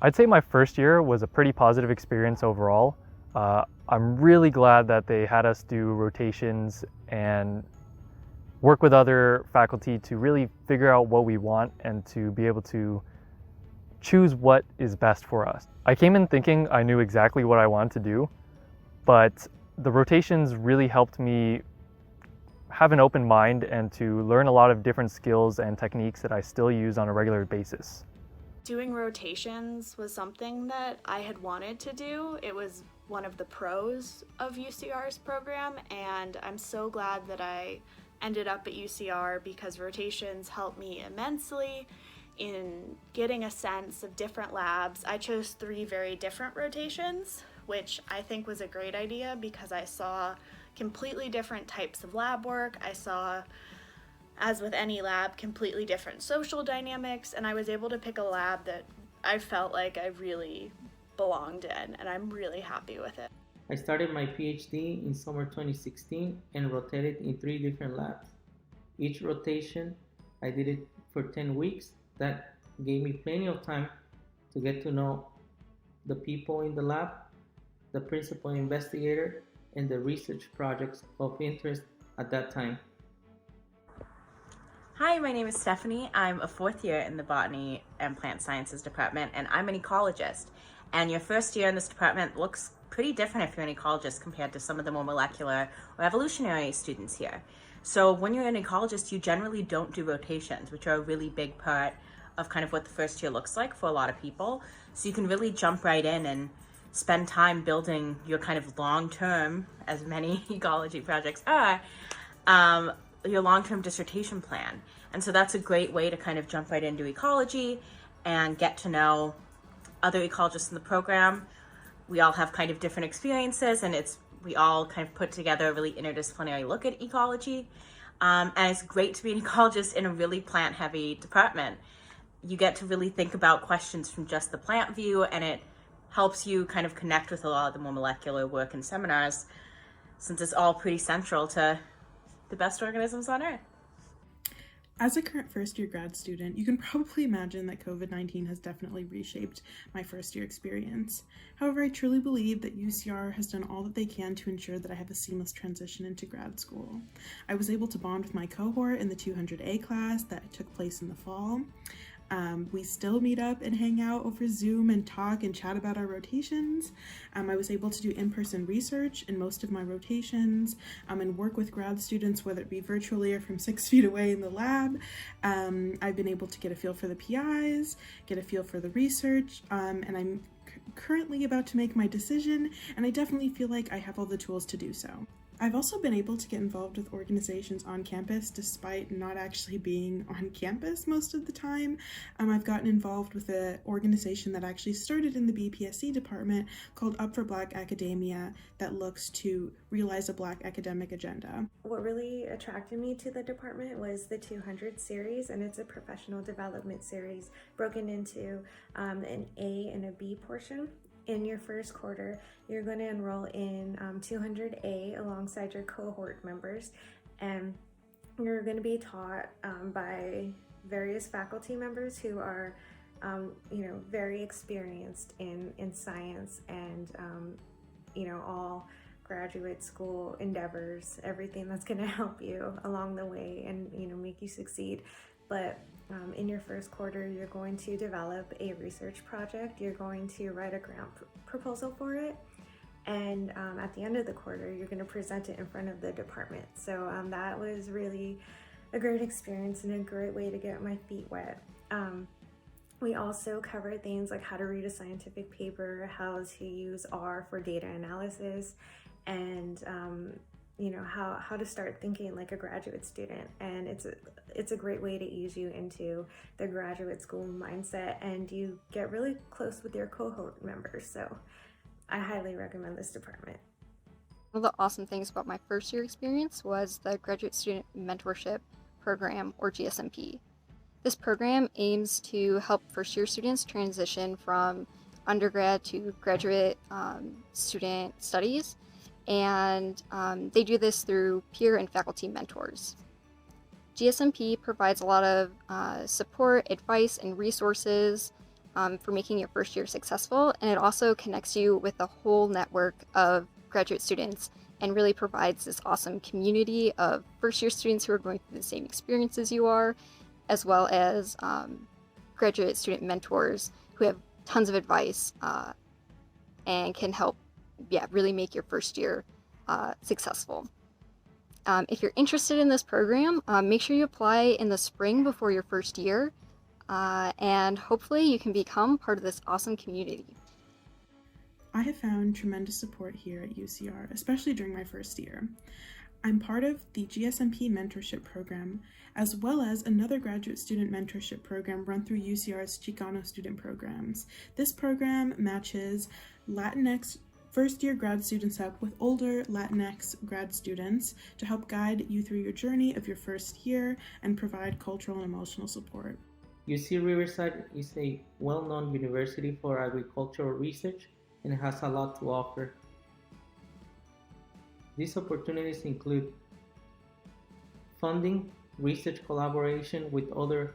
I'd say my first year was a pretty positive experience overall. I'm really glad that they had us do rotations and work with other faculty to really figure out what we want and to be able to choose what is best for us. I came in thinking I knew exactly what I wanted to do, but the rotations really helped me have an open mind and to learn a lot of different skills and techniques that I still use on a regular basis. Doing rotations was something that I had wanted to do. It was one of the pros of UCR's program, and I'm so glad that I ended up at UCR because rotations helped me immensely in getting a sense of different labs. I chose 3 very different rotations, which I think was a great idea because I saw completely different types of lab work. I saw, as with any lab, completely different social dynamics, and I was able to pick a lab that I felt like I really belonged in, and I'm really happy with it. I started my PhD in summer 2016 and rotated in 3 different labs. Each rotation, I did it for 10 weeks. That gave me plenty of time to get to know the people in the lab, the principal investigator, and the research projects of interest at that time. Hi, my name is Stephanie. I'm a 4th year in the Botany and Plant Sciences department, and I'm an ecologist. And your first year in this department looks pretty different if you're an ecologist compared to some of the more molecular or evolutionary students here. So when you're an ecologist, you generally don't do rotations, which are a really big part of kind of what the first year looks like for a lot of people. So you can really jump right in and spend time building your kind of long-term, as many ecology projects are, your long-term dissertation plan. And so that's a great way to kind of jump right into ecology and get to know other ecologists in the program. We all have kind of different experiences, and we all kind of put together a really interdisciplinary look at ecology. And it's great to be an ecologist in a really plant-heavy department. You get to really think about questions from just the plant view, and it helps you kind of connect with a lot of the more molecular work and seminars, since it's all pretty central to the best organisms on Earth. As a current first-year grad student, you can probably imagine that COVID-19 has definitely reshaped my first-year experience. However, I truly believe that UCR has done all that they can to ensure that I have a seamless transition into grad school. I was able to bond with my cohort in the 200A class that took place in the fall. We still meet up and hang out over Zoom and talk and chat about our rotations. I was able to do in-person research in most of my rotations and work with grad students, whether it be virtually or from 6 feet away in the lab. I've been able to get a feel for the PIs, get a feel for the research, and I'm currently about to make my decision, and I definitely feel like I have all the tools to do so. I've also been able to get involved with organizations on campus despite not actually being on campus most of the time. I've gotten involved with an organization that actually started in the BPSC department called Up for Black Academia that looks to realize a Black academic agenda. What really attracted me to the department was the 200 series, and it's a professional development series broken into an A and a B portion. In your first quarter, you're going to enroll in 200A alongside your cohort members, and you're going to be taught by various faculty members who are, very experienced in science and, all graduate school endeavors, everything that's going to help you along the way and, make you succeed. But in your first quarter, you're going to develop a research project. You're going to write a grant proposal for it. And at the end of the quarter, you're going to present it in front of the department. So that was really a great experience and a great way to get my feet wet. We also covered things like how to read a scientific paper, how to use R for data analysis, and how to start thinking like a graduate student. And it's a great way to ease you into the graduate school mindset, and you get really close with your cohort members. So I highly recommend this department. One of the awesome things about my first year experience was the Graduate Student Mentorship Program, or GSMP. This program aims to help first year students transition from undergrad to graduate student studies, and they do this through peer and faculty mentors. GSMP provides a lot of support, advice, and resources for making your first year successful, and it also connects you with a whole network of graduate students and really provides this awesome community of first year students who are going through the same experiences you are, as well as graduate student mentors who have tons of advice and can help really make your first year successful. If you're interested in this program, make sure you apply in the spring before your first year, and hopefully you can become part of this awesome community. I have found tremendous support here at UCR, especially during my first year. I'm part of the GSMP mentorship program, as well as another graduate student mentorship program run through UCR's Chicano student programs. This program matches Latinx first-year grad students up with older Latinx grad students to help guide you through your journey of your first year and provide cultural and emotional support. UC Riverside is a well-known university for agricultural research and has a lot to offer. These opportunities include funding, research collaboration with other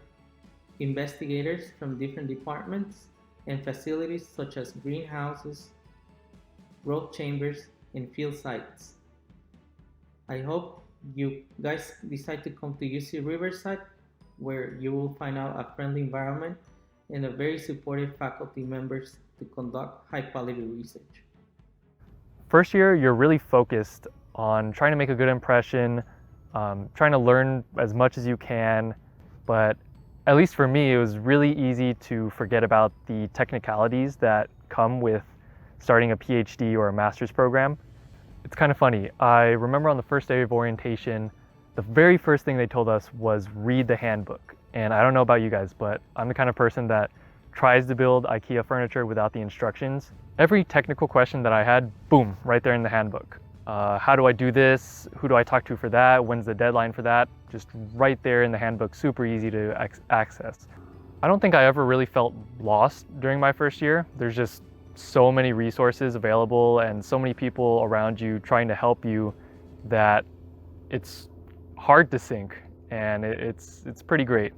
investigators from different departments, and facilities such as greenhouses, growth chambers, and field sites. I hope you guys decide to come to UC Riverside, where you will find out a friendly environment and a very supportive faculty members to conduct high quality research. First year, you're really focused on trying to make a good impression, trying to learn as much as you can, but at least for me, it was really easy to forget about the technicalities that come with starting a PhD or a master's program. It's kind of funny. I remember on the first day of orientation, the very first thing they told us was read the handbook. And I don't know about you guys, but I'm the kind of person that tries to build IKEA furniture without the instructions. Every technical question that I had, boom, right there in the handbook. How do I do this? Who do I talk to for that? When's the deadline for that? Just right there in the handbook, super easy to access. I don't think I ever really felt lost during my first year. There's just so many resources available and so many people around you trying to help you that it's hard to sink, and it's pretty great.